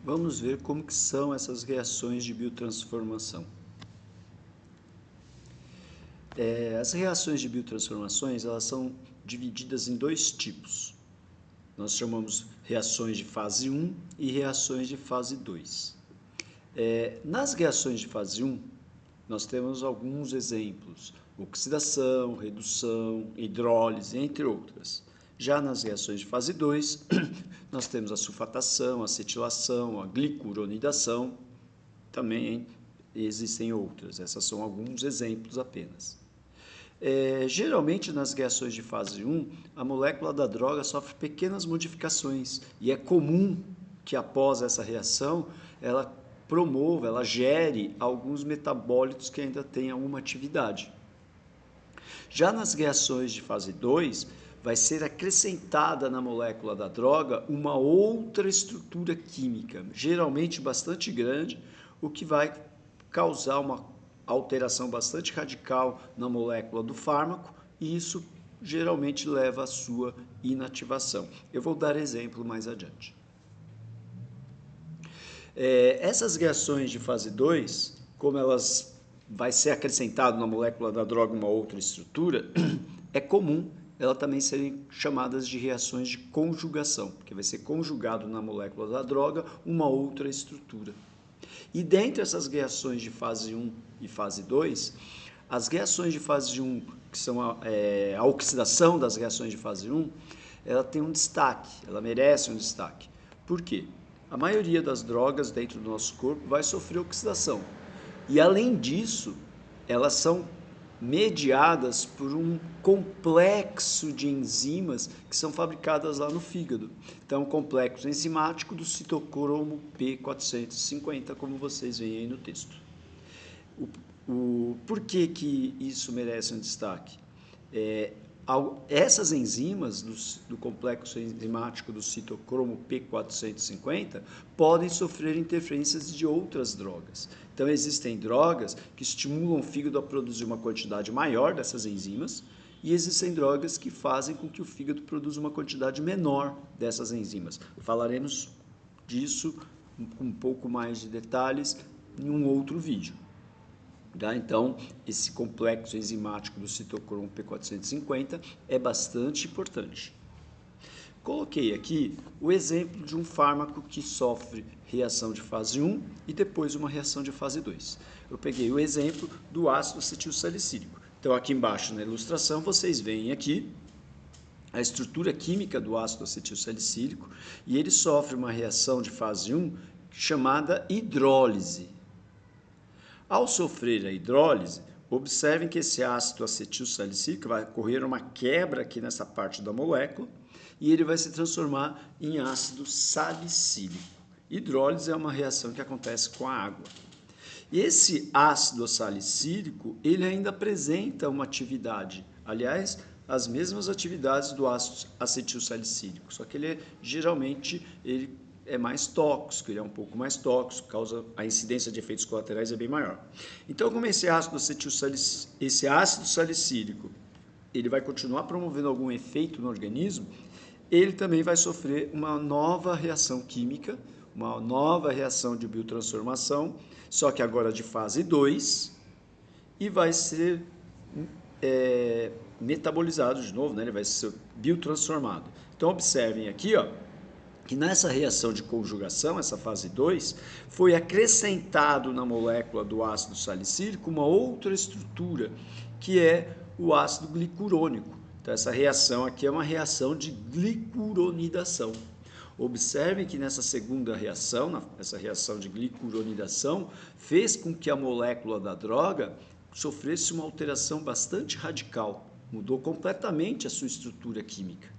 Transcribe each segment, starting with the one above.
Vamos ver como que são essas reações de biotransformação. As reações de biotransformações, elas são divididas em dois tipos. Nós chamamos reações de fase 1 e reações de fase 2. Nas reações de fase 1, nós temos alguns exemplos: oxidação, redução, hidrólise, entre outras. Já nas reações de fase 2, nós temos a sulfatação, a acetilação, a glicuronidação, também existem outras, essas são alguns exemplos apenas. Geralmente nas reações de fase 1, a molécula da droga sofre pequenas modificações e é comum que após essa reação ela promova, ela gere alguns metabólitos que ainda têm alguma atividade. Já nas reações de fase 2, vai ser acrescentada na molécula da droga uma outra estrutura química, geralmente bastante grande, o que vai causar uma alteração bastante radical na molécula do fármaco, e isso geralmente leva à sua inativação. Eu vou dar exemplo mais adiante. Essas reações de fase 2, como elas vai ser acrescentado na molécula da droga uma outra estrutura, é comum elas também serem chamadas de reações de conjugação, porque vai ser conjugado na molécula da droga uma outra estrutura. E dentre essas reações de fase 1 e fase 2, as reações de fase 1, que são a oxidação das reações de fase 1, ela tem um destaque, ela merece um destaque. Por quê? A maioria das drogas dentro do nosso corpo vai sofrer oxidação. E além disso, elas são mediadas por um complexo de enzimas que são fabricadas lá no fígado. Então, o complexo enzimático do citocromo P450, como vocês veem aí no texto. Por que isso merece um destaque? Essas enzimas do complexo enzimático do citocromo P450 podem sofrer interferências de outras drogas. Então, existem drogas que estimulam o fígado a produzir uma quantidade maior dessas enzimas e existem drogas que fazem com que o fígado produza uma quantidade menor dessas enzimas. Falaremos disso com um pouco mais de detalhes em um outro vídeo. Então, esse complexo enzimático do citocromo P450 é bastante importante. Coloquei aqui o exemplo de um fármaco que sofre reação de fase 1 e depois uma reação de fase 2. Eu peguei o exemplo do ácido acetilsalicílico. Então, aqui embaixo na ilustração, vocês veem aqui a estrutura química do ácido acetilsalicílico e ele sofre uma reação de fase 1 chamada hidrólise. Ao sofrer a hidrólise, observem que esse ácido acetilsalicílico vai ocorrer uma quebra aqui nessa parte da molécula e ele vai se transformar em ácido salicílico. Hidrólise é uma reação que acontece com a água. E esse ácido salicílico, ele ainda apresenta uma atividade, aliás, as mesmas atividades do ácido acetilsalicílico, só que geralmente ele é mais tóxico, ele é um pouco mais tóxico, causa a incidência de efeitos colaterais é bem maior. Então, como esse ácido salicílico, ele vai continuar promovendo algum efeito no organismo, ele também vai sofrer uma nova reação química, uma nova reação de biotransformação, só que agora de fase 2, e vai ser metabolizado de novo, né? Ele vai ser biotransformado. Então, observem aqui, que nessa reação de conjugação, essa fase 2, foi acrescentado na molécula do ácido salicílico uma outra estrutura, que é o ácido glicurônico. Então, essa reação aqui é uma reação de glicuronidação. Observem que nessa segunda reação, essa reação de glicuronidação, fez com que a molécula da droga sofresse uma alteração bastante radical, mudou completamente a sua estrutura química.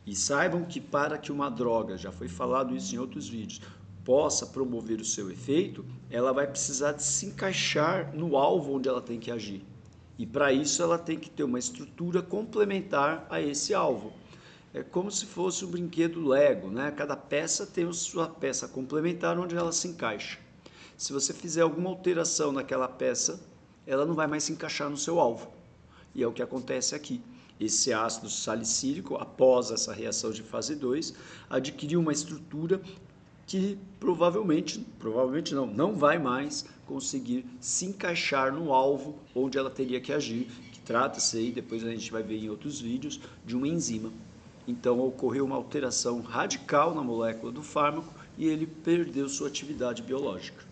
E saibam que para que uma droga, já foi falado isso em outros vídeos, possa promover o seu efeito, ela vai precisar de se encaixar no alvo onde ela tem que agir. E para isso ela tem que ter uma estrutura complementar a esse alvo. É como se fosse um brinquedo Lego, né? Cada peça tem a sua peça complementar onde ela se encaixa. Se você fizer alguma alteração naquela peça, ela não vai mais se encaixar no seu alvo. E é o que acontece aqui. Esse ácido salicílico, após essa reação de fase 2, adquiriu uma estrutura que provavelmente não vai mais conseguir se encaixar no alvo onde ela teria que agir, que trata-se aí, depois a gente vai ver em outros vídeos, de uma enzima. Então ocorreu uma alteração radical na molécula do fármaco e ele perdeu sua atividade biológica.